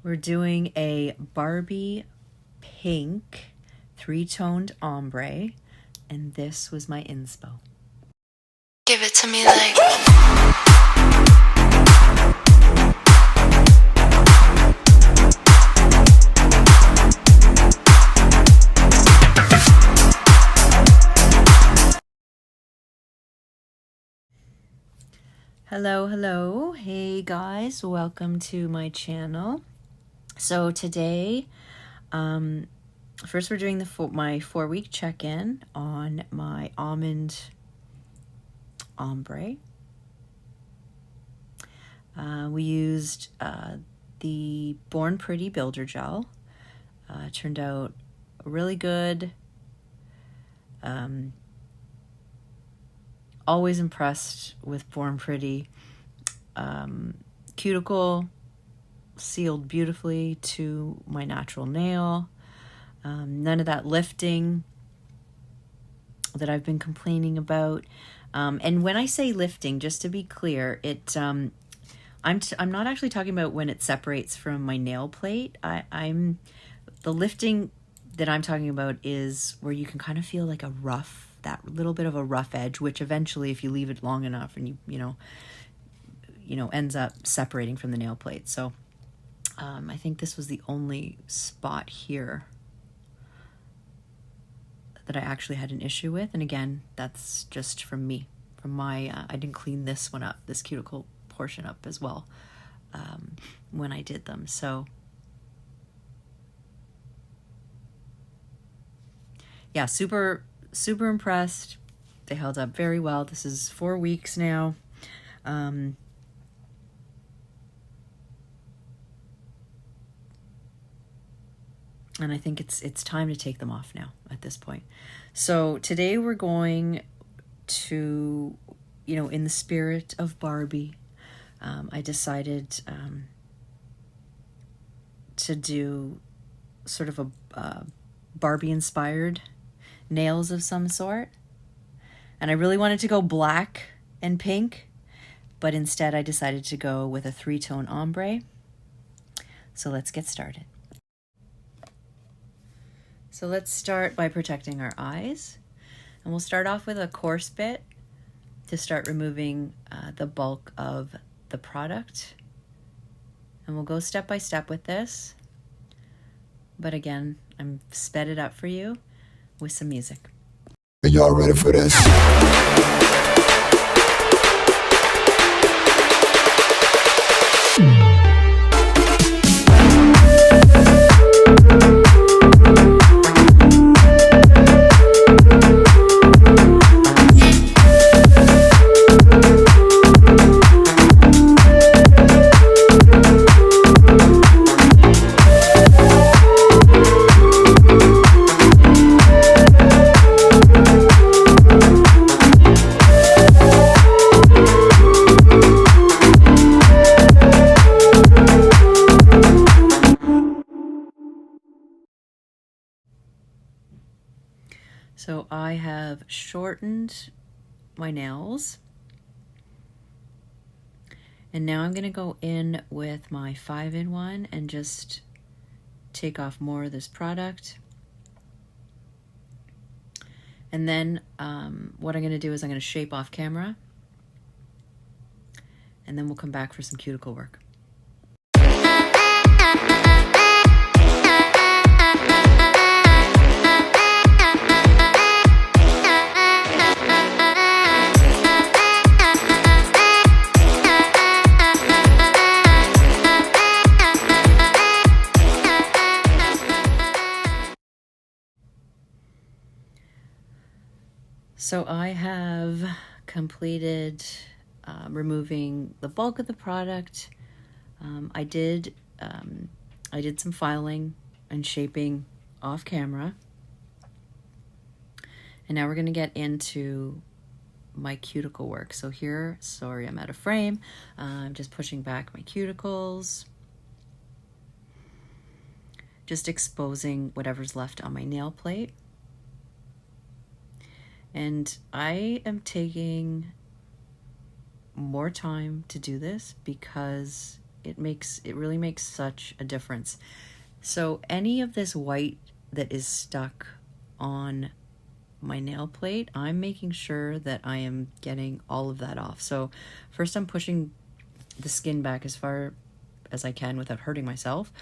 We're doing a Barbie pink 3-toned ombre, and this was my inspo. Give it to me like... Hello. Hey guys, welcome to my channel. So today, first we're doing my 4-week check-in on my almond ombre. We used the Born Pretty Builder Gel. Turned out really good. Always impressed with Born Pretty. Cuticle sealed beautifully to my natural nail. None of that lifting that I've been complaining about. And when I say lifting, just to be clear, I'm not actually talking about when it separates from my nail plate. The lifting that I'm talking about is where you can kind of feel like that little bit of a rough edge, which eventually, if you leave it long enough, and you know, ends up separating from the nail plate. So I think this was the only spot here that I actually had an issue with. And again, that's just from me, from my, I didn't clean this one up, this cuticle portion up as well, when I did them. So yeah, super impressed. They held up very well. This is 4 weeks now. And I think it's time to take them off now at this point. So today we're going to, in the spirit of Barbie, I decided to do sort of a Barbie-inspired nails of some sort. And I really wanted to go black and pink, but instead I decided to go with a 3-tone ombre. So let's get started. So let's start by protecting our eyes. And we'll start off with a coarse bit to start removing the bulk of the product. And we'll go step by step with this. But again, I'm sped it up for you with some music. Are y'all ready for this? So I have shortened my nails. And now I'm going to go in with my 5-in-1 and just take off more of this product. And then what I'm going to do is I'm going to shape off camera. And then we'll come back for some cuticle work. So I have completed removing the bulk of the product. I did some filing and shaping off camera. And now we're going to get into my cuticle work. So here, sorry, I'm out of frame. I'm just pushing back my cuticles. Just exposing whatever's left on my nail plate. And I am taking more time to do this because it really makes such a difference. So any of this white that is stuck on my nail plate, I'm making sure that I am getting all of that off. So first I'm pushing the skin back as far as I can without hurting myself,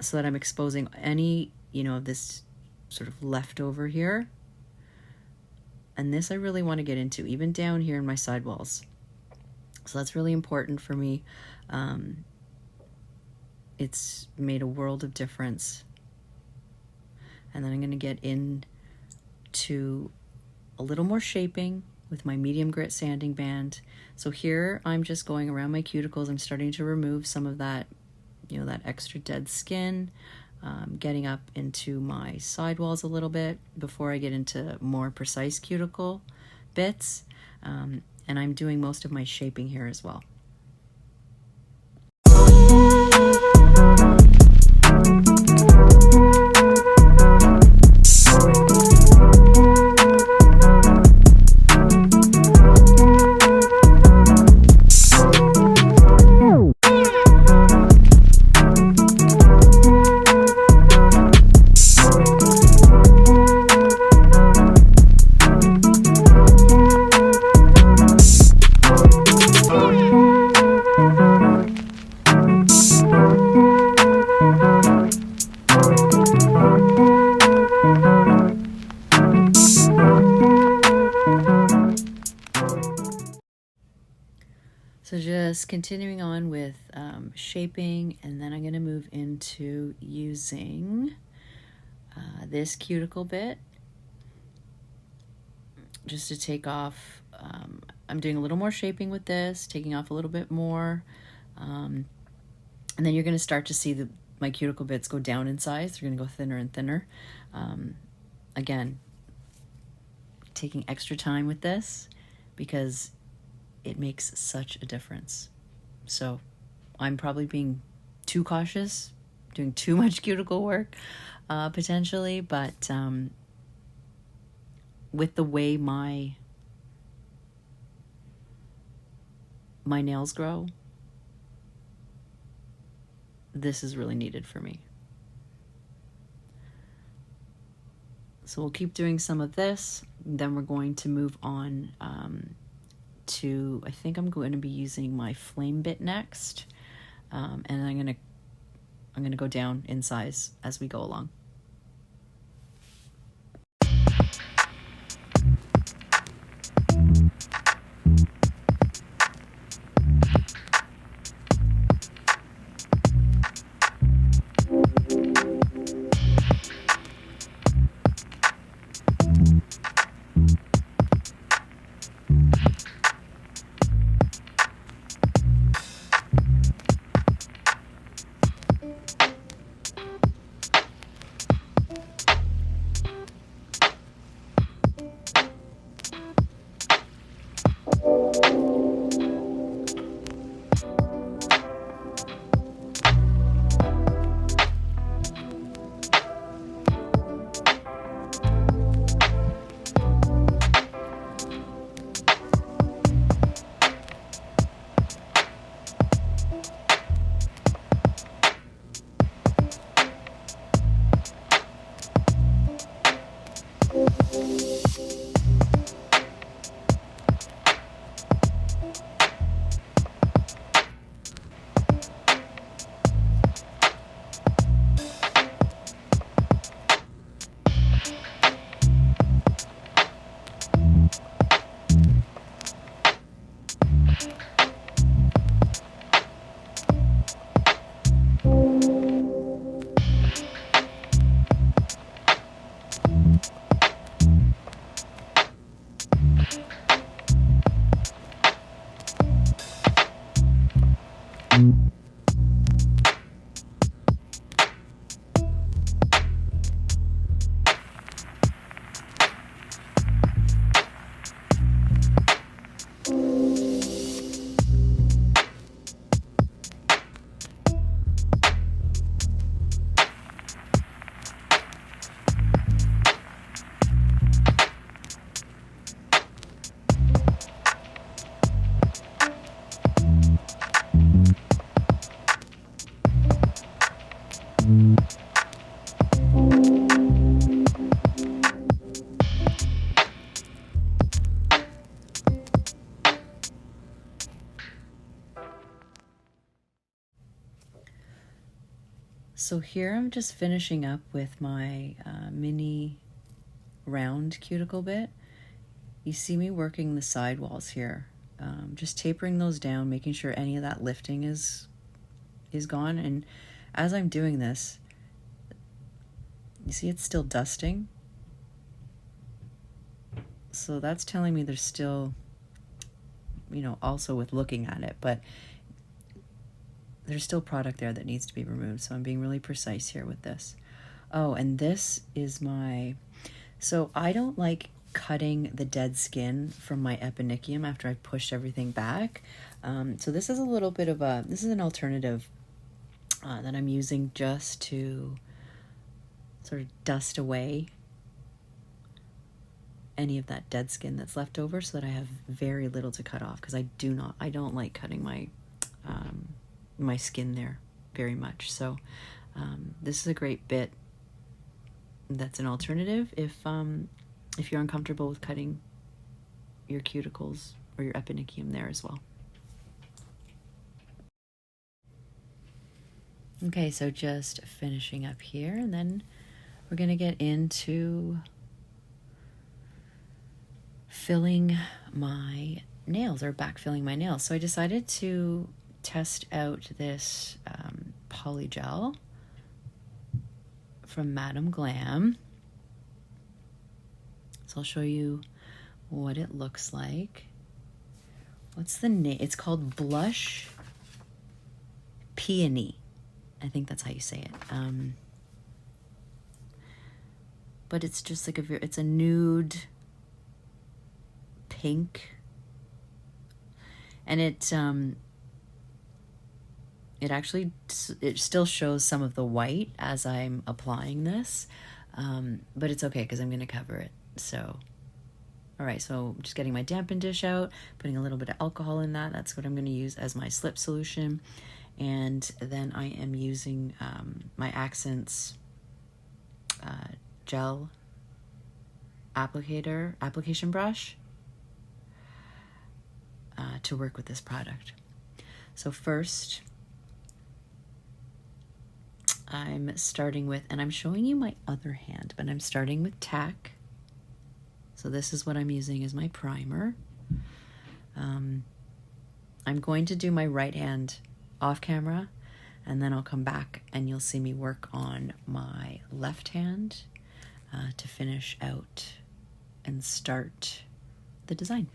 so that I'm exposing any, of this sort of leftover here. And this I really want to get into, even down here in my sidewalls. So that's really important for me. It's made a world of difference. And then I'm going to get into a little more shaping with my medium grit sanding band. So here I'm just going around my cuticles. I'm starting to remove some of that, that extra dead skin, getting up into my sidewalls a little bit before I get into more precise cuticle bits. And I'm doing most of my shaping here as well. So just continuing on with shaping, and then I'm going to move into using this cuticle bit just to take off. I'm doing a little more shaping with this, taking off a little bit more, and then you're going to start to see my cuticle bits go down in size. They're going to go thinner and thinner. Again, taking extra time with this because it makes such a difference. So I'm probably being too cautious, doing too much cuticle work, potentially, but with the way my nails grow, this is really needed for me. So we'll keep doing some of this, then we're going to move on to, I think I'm going to be using my flame bit next, and I'm gonna go down in size as we go along. So here I'm just finishing up with my mini round cuticle bit. You see me working the sidewalls here, just tapering those down, making sure any of that lifting is gone. And as I'm doing this, you see it's still dusting. So that's telling me there's still, you know, also with looking at it, but there's still product there that needs to be removed. So I'm being really precise here with this. Oh, and this is my, so I don't like cutting the dead skin from my eponychium after I've pushed everything back. So this is a little bit of a, this is an alternative that I'm using just to sort of dust away any of that dead skin that's left over so that I have very little to cut off, because I don't like cutting my my skin there very much. So this is a great bit that's an alternative if you're uncomfortable with cutting your cuticles or your eponychium there as well. Okay, so just finishing up here, and then we're going to get into filling my nails, or backfilling my nails. So I decided to test out this Polygel from Madame Glam. So I'll show you what it looks like. What's the name? It's called Blush Peony. I think that's how you say it. But it's just like it's a nude pink, and it actually, it still shows some of the white as I'm applying this, but it's okay because I'm going to cover it. So, all right, so I'm just getting my dampen dish out, putting a little bit of alcohol in that. That's what I'm going to use as my slip solution. And then I am using my AKZENTZ gel application brush to work with this product. So first, I'm starting with, and I'm showing you my other hand, but I'm starting with TACK. So this is what I'm using as my primer. I'm going to do my right hand off camera, and then I'll come back and you'll see me work on my left hand to finish out and start the design.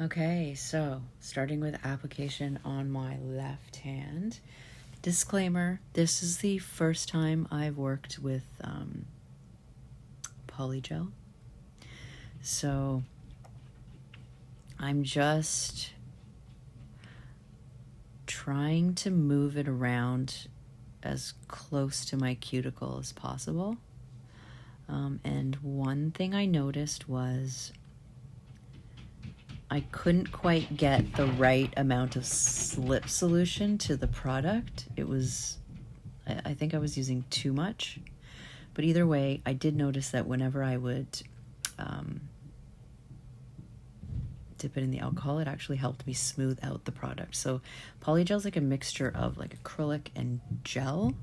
Okay, so starting with application on my left hand. Disclaimer, this is the first time I've worked with Polygel. So I'm just trying to move it around as close to my cuticle as possible. And one thing I noticed was I couldn't quite get the right amount of slip solution to the product. It was, I think I was using too much. But either way, I did notice that whenever I would dip it in the alcohol, it actually helped me smooth out the product. So Polygel is like a mixture of like acrylic and gel.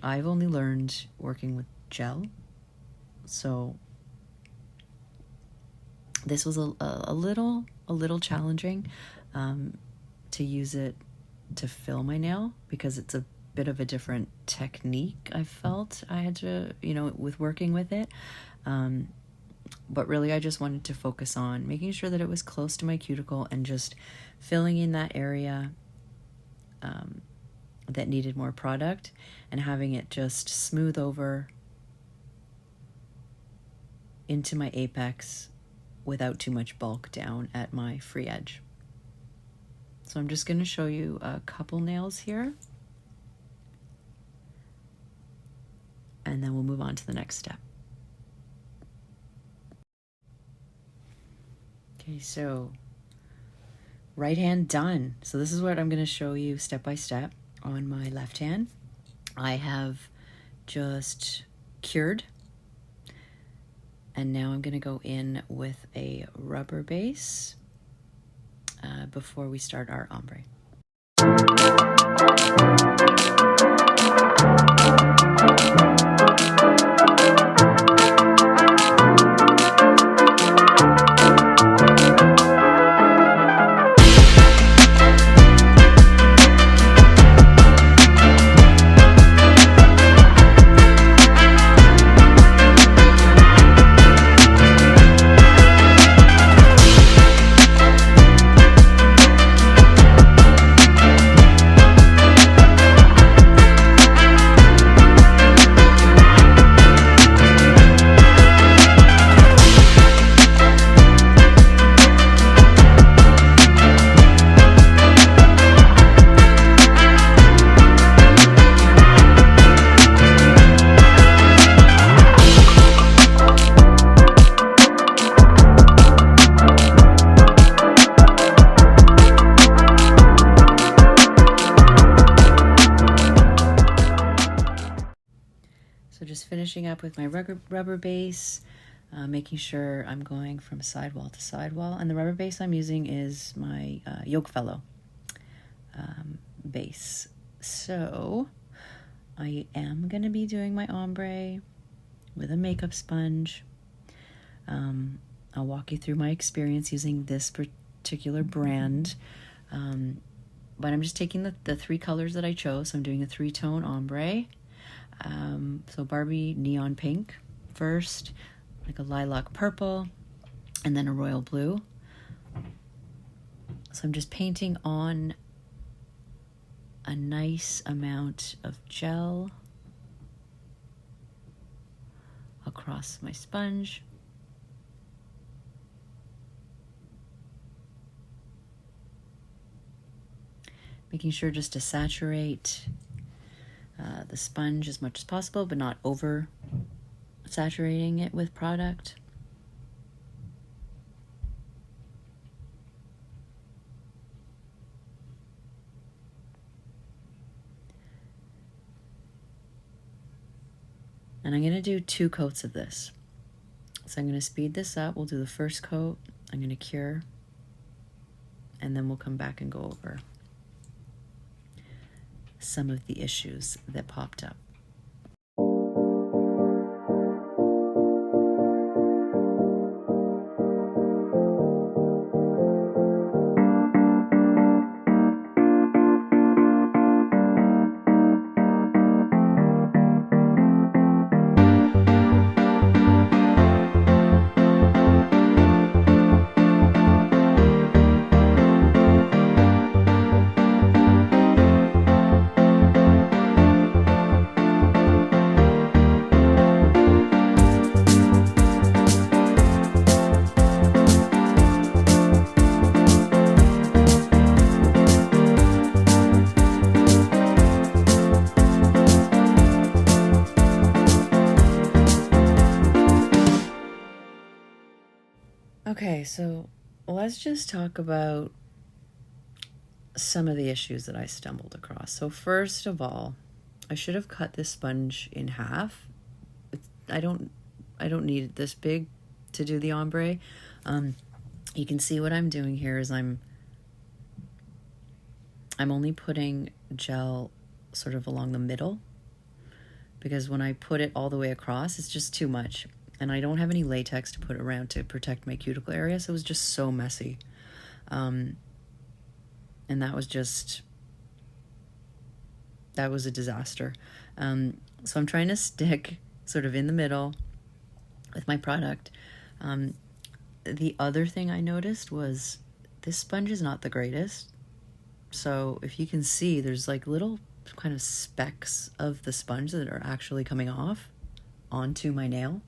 I've only learned working with gel, so this was a little challenging to use it to fill my nail, because it's a bit of a different technique. I felt I had to, with working with it. But really, I just wanted to focus on making sure that it was close to my cuticle and just filling in that area that needed more product, and having it just smooth over into my apex without too much bulk down at my free edge. So I'm just going to show you a couple nails here, and then we'll move on to the next step. Okay, so right hand done. So this is what I'm going to show you step by step on my left hand. I have just cured, and now I'm going to go in with a rubber base before we start our ombre. Just finishing up with my rubber base, making sure I'm going from sidewall to sidewall. And the rubber base I'm using is my YOKEFELLOW base. So I am going to be doing my ombre with a makeup sponge. I'll walk you through my experience using this particular brand. But I'm just taking the three colors that I chose. So I'm doing a 3-tone ombre. So Barbie neon pink first, like a lilac purple, and then a royal blue. So I'm just painting on a nice amount of gel across my sponge. Making sure just to saturate the sponge as much as possible, but not over saturating it with product. And I'm going to do 2 coats of this. So I'm going to speed this up. We'll do the first coat. I'm going to cure, and then we'll come back and go over some of the issues that popped up. Okay, so let's just talk about some of the issues that I stumbled across. So first of all, I should have cut this sponge in half. I don't need it this big to do the ombre. You can see what I'm doing here is I'm only putting gel sort of along the middle, because when I put it all the way across, it's just too much. And I don't have any latex to put around to protect my cuticle area, so it was just so messy. And that was a disaster. So I'm trying to stick sort of in the middle with my product. The other thing I noticed was this sponge is not the greatest. So if you can see, there's like little kind of specks of the sponge that are actually coming off onto my nail.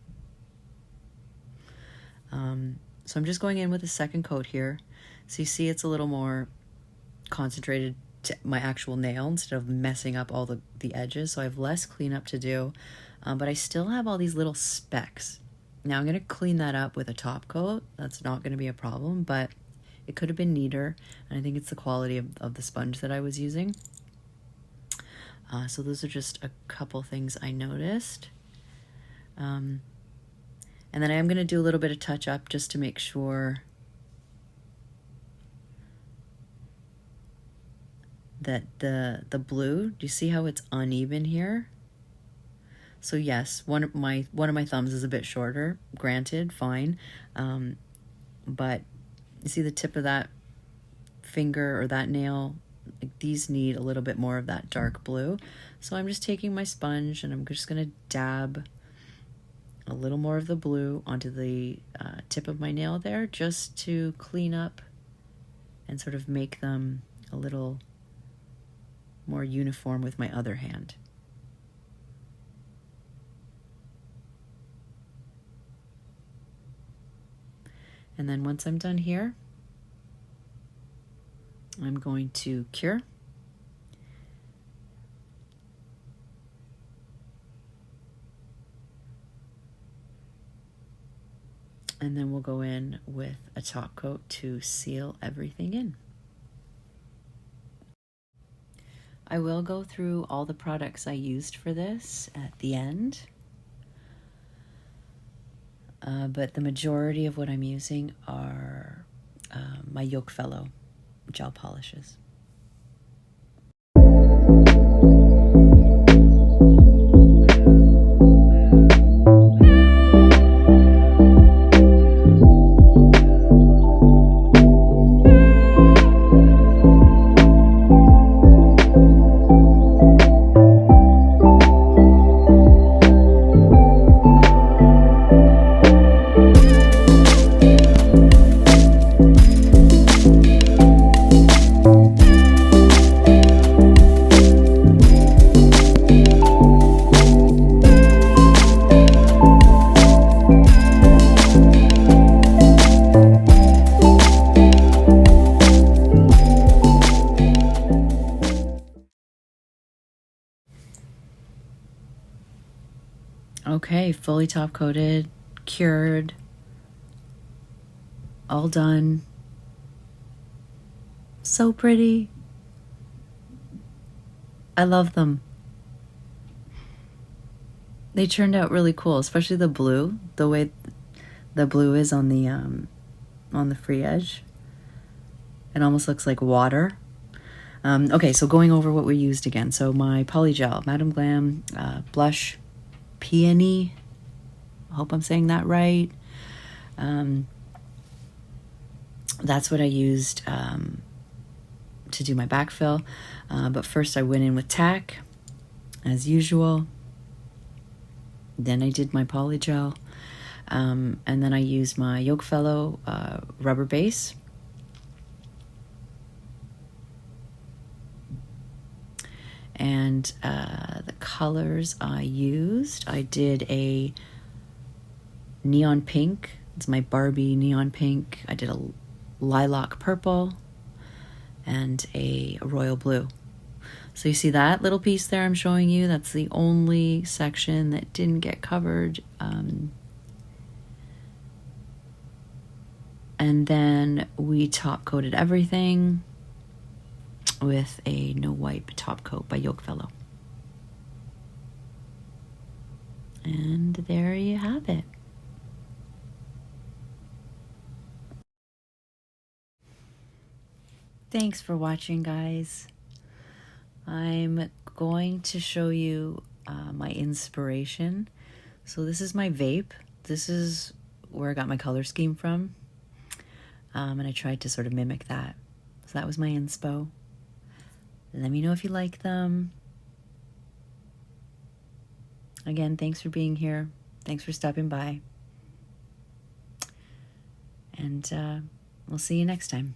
So I'm just going in with a second coat here. So you see it's a little more concentrated to my actual nail instead of messing up all the edges. So I have less cleanup to do, but I still have all these little specks. Now I'm going to clean that up with a top coat. That's not going to be a problem, but it could have been neater. And I think it's the quality of the sponge that I was using. So those are just a couple things I noticed. And then I am going to do a little bit of touch up just to make sure that the blue, do you see how it's uneven here? So yes, one of my thumbs is a bit shorter, granted, fine. But you see the tip of that finger or that nail, like these need a little bit more of that dark blue. So I'm just taking my sponge and I'm just gonna dab a little more of the blue onto the tip of my nail there, just to clean up and sort of make them a little more uniform with my other hand. And then once I'm done here, I'm going to cure. And then we'll go in with a top coat to seal everything in. I will go through all the products I used for this at the end. But the majority of what I'm using are my YOKEFELLOW gel polishes. Okay, fully top coated, cured, all done. So pretty. I love them. They turned out really cool, especially the blue, the way the blue is on the free edge. It almost looks like water. Okay, so going over what we used again. So my Polygel, Madame Glam blush, Peony. I hope I'm saying that right. That's what I used to do my backfill. But first I went in with TACK, as usual. Then I did my Polygel. And then I used my YOKEFELLOW rubber base. And the colors I used, I did a neon pink. It's my Barbie neon pink. I did a lilac purple and a royal blue. So you see that little piece there I'm showing you? That's the only section that didn't get covered. And then we top coated everything with a no wipe top coat by YOKEFELLOW. And there you have it. Thanks for watching, guys. I'm going to show you my inspiration. So this is my vape. This is where I got my color scheme from. And I tried to sort of mimic that. So that was my inspo. Let me know if you like them. Again, thanks for being here. Thanks for stopping by. And we'll see you next time.